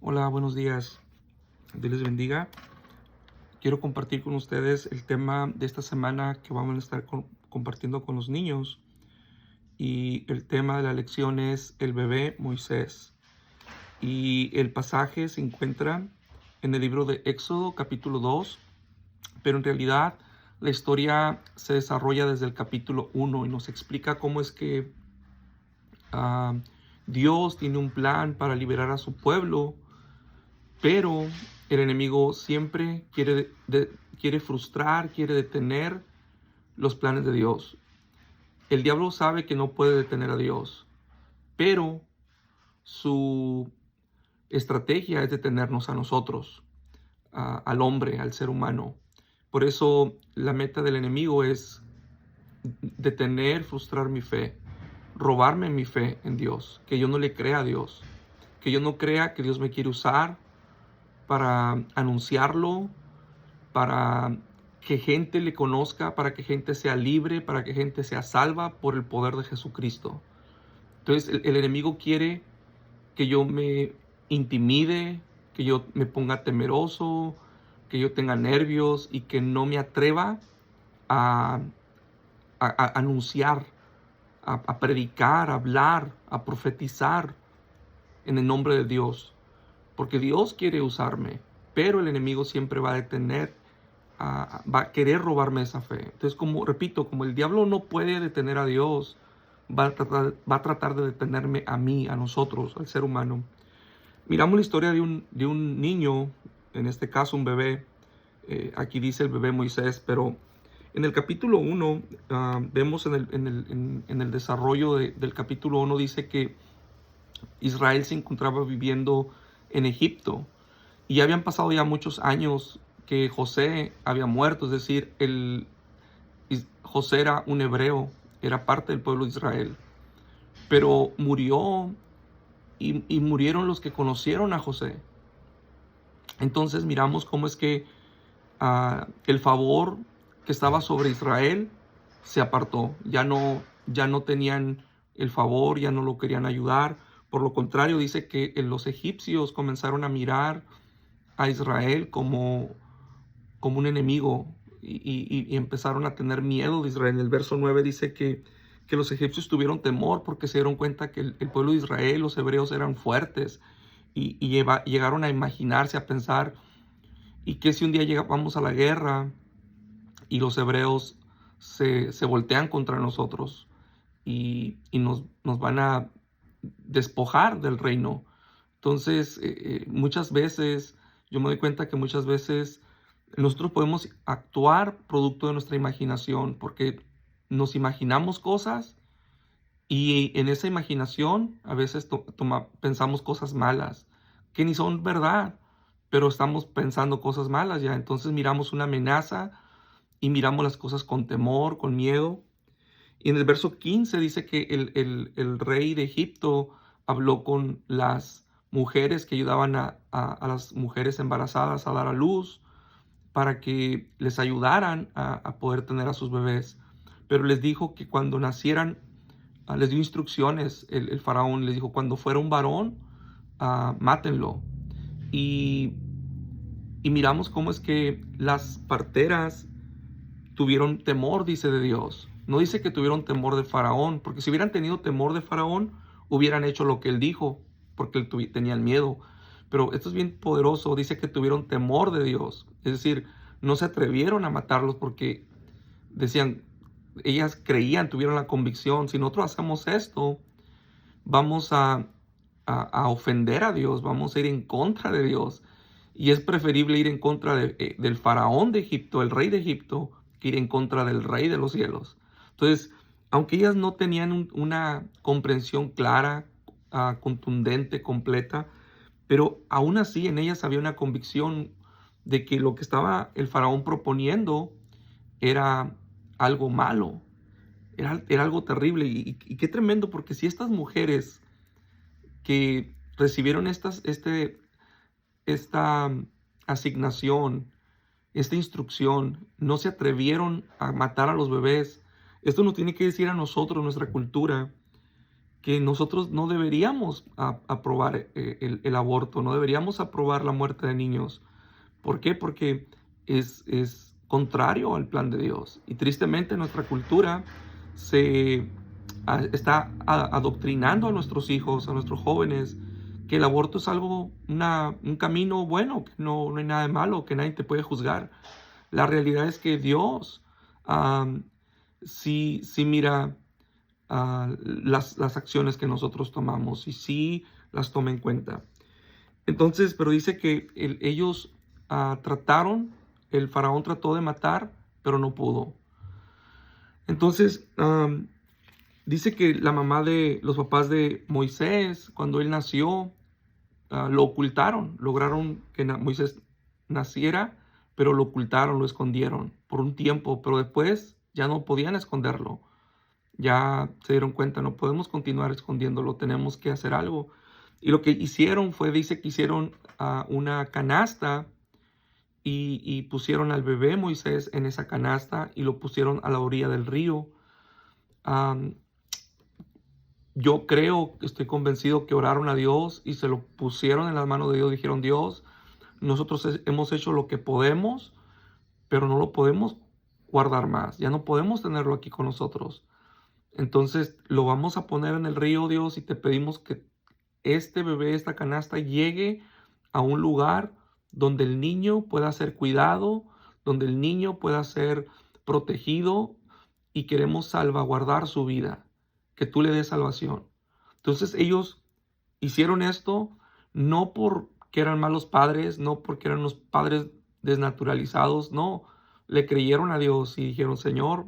Hola, buenos días. Dios les bendiga. Quiero compartir con ustedes el tema de esta semana que vamos a estar compartiendo con los niños. Y el tema de la lección es el bebé Moisés. Y el pasaje se encuentra en el libro de Éxodo, capítulo 2, pero en realidad la historia se desarrolla desde el capítulo 1 y nos explica cómo es que ah, Dios tiene un plan para liberar a su pueblo, pero el enemigo siempre quiere frustrar, quiere detener los planes de Dios. El diablo sabe que no puede detener a Dios, pero su estrategia es detenernos a nosotros, al hombre, al ser humano. Por eso la meta del enemigo es detener, frustrar mi fe, robarme mi fe en Dios, que yo no le crea a Dios, que yo no crea que Dios me quiere usar para anunciarlo, para que gente le conozca, para que gente sea libre, para que gente sea salva por el poder de Jesucristo. Entonces el enemigo quiere que yo me intimide, que yo me ponga temeroso, que yo tenga nervios y que no me atreva a, a anunciar, a predicar, a hablar, a profetizar en el nombre de Dios. Porque Dios quiere usarme, pero el enemigo siempre va a detener, va a querer robarme esa fe. Entonces, como repito, como el diablo no puede detener a Dios, va a tratar de detenerme a mí, a nosotros, al ser humano. Miramos la historia de un niño, en este caso un bebé. Aquí dice el bebé Moisés, pero en el capítulo 1, vemos en el desarrollo del capítulo 1, dice que Israel se encontraba viviendo en Egipto. Y ya habían pasado ya muchos años que José había muerto, es decir, José era un hebreo, era parte del pueblo de Israel, pero murió y murieron los que conocieron a José. Entonces miramos cómo es que el favor que estaba sobre Israel se apartó, ya no tenían el favor, ya no lo querían ayudar. Por lo contrario, dice que los egipcios comenzaron a mirar a Israel como un enemigo y empezaron a tener miedo de Israel. En el verso 9 dice que los egipcios tuvieron temor porque se dieron cuenta que el pueblo de Israel, los hebreos, eran fuertes y llegaron a imaginarse, a pensar, y que si un día llegamos a la guerra y los hebreos se voltean contra nosotros y nos van a despojar del reino. Entonces, muchas veces, yo me doy cuenta que muchas veces nosotros podemos actuar producto de nuestra imaginación, porque nos imaginamos cosas y en esa imaginación a veces pensamos cosas malas, que ni son verdad, pero estamos pensando cosas malas ya. Entonces miramos una amenaza y miramos las cosas con temor, con miedo. Y en el verso 15 dice que el rey de Egipto habló con las mujeres que ayudaban a las mujeres embarazadas a dar a luz para que les ayudaran a poder tener a sus bebés. Pero les dijo que cuando nacieran, les dio instrucciones, el faraón les dijo, cuando fuera un varón, mátenlo. Y, y miramos cómo es que las parteras tuvieron temor, dice, de Dios. No dice que tuvieron temor de Faraón, porque si hubieran tenido temor de Faraón, hubieran hecho lo que él dijo, porque él tenían miedo. Pero esto es bien poderoso, dice que tuvieron temor de Dios. Es decir, no se atrevieron a matarlos porque decían, ellas creían, tuvieron la convicción, si nosotros hacemos esto, vamos a ofender a Dios, vamos a ir en contra de Dios. Y es preferible ir en contra del faraón de Egipto, el rey de Egipto, que ir en contra del rey de los cielos. Entonces, aunque ellas no tenían una comprensión clara, contundente, completa, pero aún así en ellas había una convicción de que lo que estaba el faraón proponiendo era algo malo, era algo terrible. Y qué tremendo, porque si estas mujeres que recibieron esta asignación, esta instrucción, no se atrevieron a matar a los bebés, esto nos tiene que decir a nosotros, nuestra cultura, que nosotros no deberíamos aprobar el aborto, no deberíamos aprobar la muerte de niños. ¿Por qué? Porque es contrario al plan de Dios. Y tristemente nuestra cultura se está adoctrinando a nuestros hijos, a nuestros jóvenes, que el aborto es algo, un camino bueno, que no hay nada de malo, que nadie te puede juzgar. La realidad es que Dios sí mira las acciones que nosotros tomamos y sí las toma en cuenta. Entonces, pero dice que ellos trataron, el faraón trató de matar, pero no pudo. Entonces, dice que la mamá de los papás de Moisés, cuando él nació, lo ocultaron, lograron que Moisés naciera, pero lo ocultaron, lo escondieron por un tiempo, pero después ya no podían esconderlo. Ya se dieron cuenta, no podemos continuar escondiéndolo, tenemos que hacer algo. Y lo que hicieron fue, dice que hicieron una canasta y pusieron al bebé Moisés en esa canasta y lo pusieron a la orilla del río. Yo creo, estoy convencido que oraron a Dios y se lo pusieron en las manos de Dios. Dijeron, Dios, nosotros hemos hecho lo que podemos, pero no lo podemos guardar más. Ya no podemos tenerlo aquí con nosotros. Entonces lo vamos a poner en el río, Dios, y te pedimos que este bebé, esta canasta, llegue a un lugar donde el niño pueda ser cuidado, donde el niño pueda ser protegido y queremos salvaguardar su vida, que tú le des salvación. Entonces ellos hicieron esto no porque eran malos padres, no porque eran unos padres desnaturalizados, no, le creyeron a Dios y dijeron, Señor,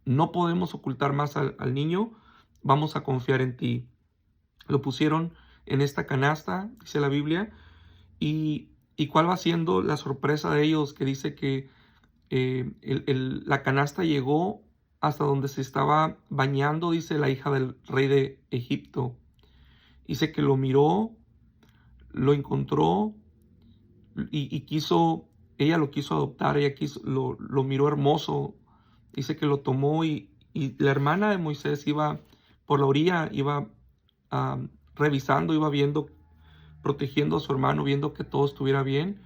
no podemos ocultar más al niño, vamos a confiar en ti. Lo pusieron en esta canasta, dice la Biblia, y cuál va siendo la sorpresa de ellos, que dice que la canasta llegó hasta donde se estaba bañando, dice la hija del rey de Egipto. Dice que lo miró, lo encontró y ella lo quiso adoptar, ella lo miró hermoso. Dice que lo tomó y la hermana de Moisés iba por la orilla, iba revisando, iba viendo, protegiendo a su hermano, viendo que todo estuviera bien.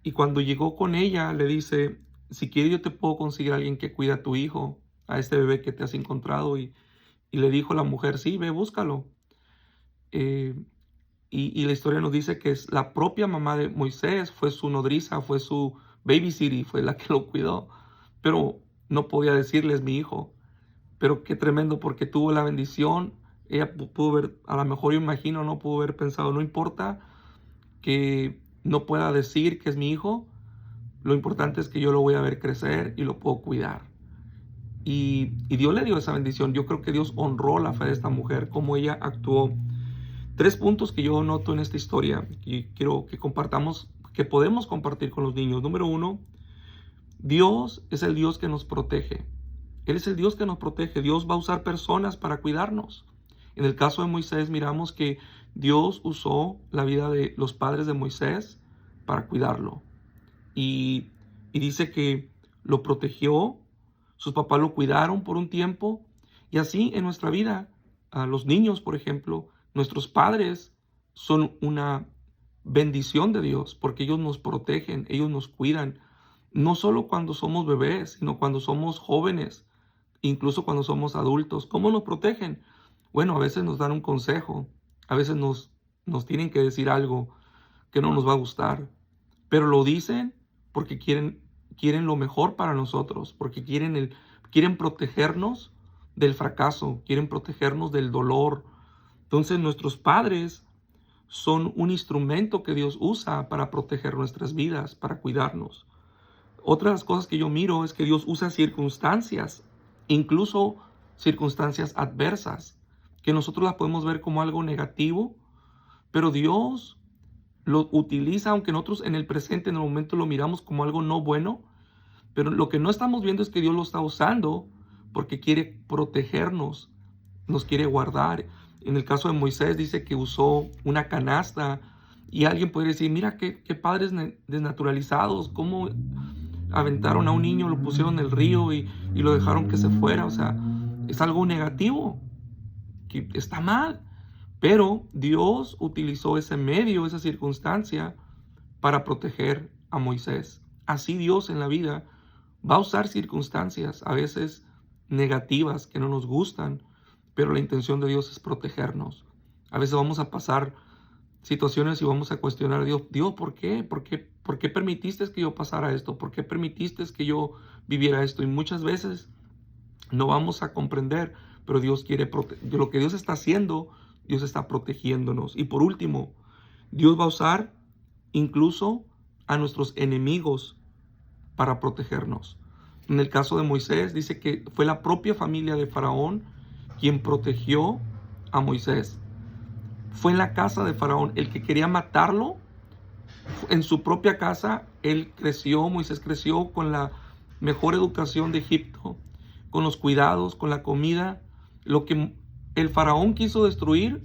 Y cuando llegó con ella, le dice, si quieres yo te puedo conseguir a alguien que cuida a tu hijo, a este bebé que te has encontrado. Y le dijo la mujer, sí, ve, búscalo. Y la historia nos dice que es la propia mamá de Moisés, fue su nodriza, fue su babysitter, fue la que lo cuidó. Pero no podía decirles mi hijo. Pero qué tremendo, porque tuvo la bendición. Ella pudo ver, a lo mejor yo imagino, no pudo haber pensado, no importa que no pueda decir que es mi hijo, lo importante es que yo lo voy a ver crecer y lo puedo cuidar. Y Dios le dio esa bendición. Yo creo que Dios honró la fe de esta mujer, como ella actuó. 3 puntos que yo noto en esta historia y quiero que compartamos, que podemos compartir con los niños. Número 1, Dios es el Dios que nos protege. Él es el Dios que nos protege. Dios va a usar personas para cuidarnos. En el caso de Moisés miramos que Dios usó la vida de los padres de Moisés para cuidarlo. Y dice que lo protegió, sus papás lo cuidaron por un tiempo. Y así en nuestra vida, a los niños, por ejemplo, nuestros padres son una bendición de Dios porque ellos nos protegen, ellos nos cuidan. No solo cuando somos bebés, sino cuando somos jóvenes, incluso cuando somos adultos. ¿Cómo nos protegen? Bueno, a veces nos dan un consejo, a veces nos tienen que decir algo que no nos va a gustar, pero lo dicen porque quieren lo mejor para nosotros, porque quieren protegernos del fracaso, quieren protegernos del dolor. Entonces nuestros padres son un instrumento que Dios usa para proteger nuestras vidas, para cuidarnos. Otras cosas que yo miro es que Dios usa circunstancias, incluso circunstancias adversas, que nosotros las podemos ver como algo negativo, pero Dios lo utiliza, aunque nosotros en el presente, en el momento lo miramos como algo no bueno, pero lo que no estamos viendo es que Dios lo está usando porque quiere protegernos, nos quiere guardar. En el caso de Moisés dice que usó una canasta y alguien puede decir, mira qué padres desnaturalizados, cómo aventaron a un niño, lo pusieron en el río y lo dejaron que se fuera. O sea, es algo negativo. que está mal. Pero Dios utilizó ese medio, esa circunstancia, para proteger a Moisés. Así Dios en la vida va a usar circunstancias a veces negativas que no nos gustan, pero la intención de Dios es protegernos. A veces vamos a pasar situaciones y vamos a cuestionar a Dios. Dios, ¿por qué? ¿Por qué permitiste que yo pasara esto? ¿Por qué permitiste que yo viviera esto? Y muchas veces no vamos a comprender, pero Dios quiere proteger. Lo que Dios está haciendo, Dios está protegiéndonos. Y por último, Dios va a usar incluso a nuestros enemigos para protegernos. En el caso de Moisés, dice que fue la propia familia de Faraón quien protegió a Moisés. Fue en la casa de Faraón el que quería matarlo. En su propia casa, Moisés creció con la mejor educación de Egipto, con los cuidados, con la comida. Lo que el Faraón quiso destruir,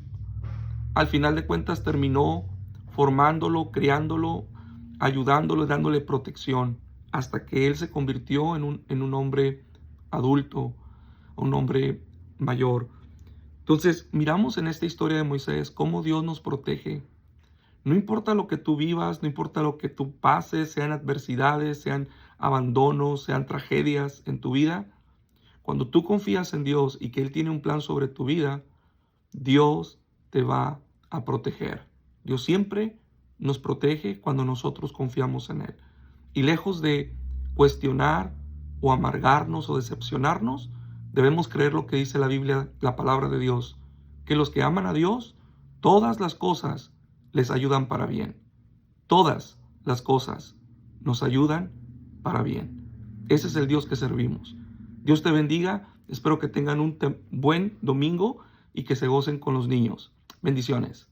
al final de cuentas terminó formándolo, criándolo, ayudándolo, dándole protección, hasta que él se convirtió en un hombre adulto, un hombre mayor. Entonces, miramos en esta historia de Moisés cómo Dios nos protege. No importa lo que tú vivas, no importa lo que tú pases, sean adversidades, sean abandonos, sean tragedias en tu vida, cuando tú confías en Dios y que Él tiene un plan sobre tu vida, Dios te va a proteger. Dios siempre nos protege cuando nosotros confiamos en Él. Y lejos de cuestionar o amargarnos o decepcionarnos, debemos creer lo que dice la Biblia, la palabra de Dios, que los que aman a Dios, todas las cosas les ayudan para bien. Todas las cosas nos ayudan para bien. Ese es el Dios que servimos. Dios te bendiga. Espero que tengan un buen domingo y que se gocen con los niños. Bendiciones.